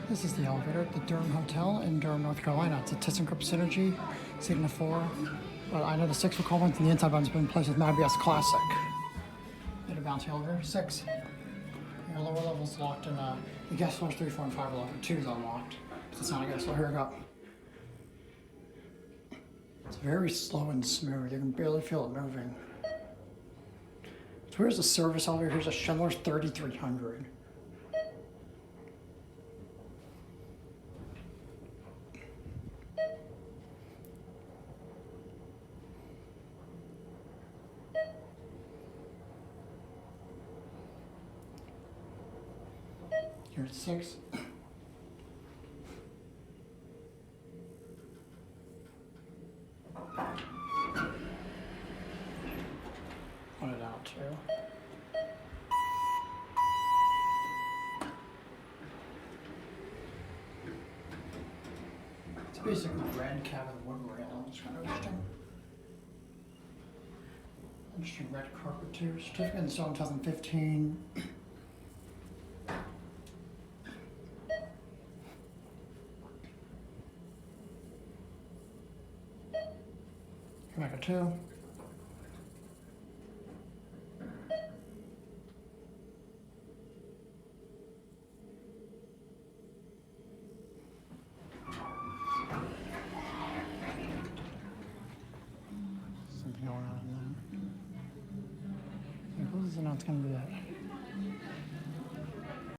This is the elevator at the Durham Hotel in Durham, North Carolina. It's a ThyssenKrupp Synergy, seating of 4. But I know the 6 will call once, and the inside button's been placed with MABS Classic. Get a bouncy elevator. 6. Your lower level's locked, and the guest floors 3, 4, and 5 are locked. 2 is unlocked. It's not a guest floor. Here we go. It's very slow and smooth. You can barely feel it moving. So here's the service elevator. Here's a Schindler 3300. Here's 6. Put it out too. It's basically red cabin wood rail. It's kind of interesting. Interesting red carpet too. Certificate installed in 2015. Back at 2. Something going on in there. Who's it? Not going to be that.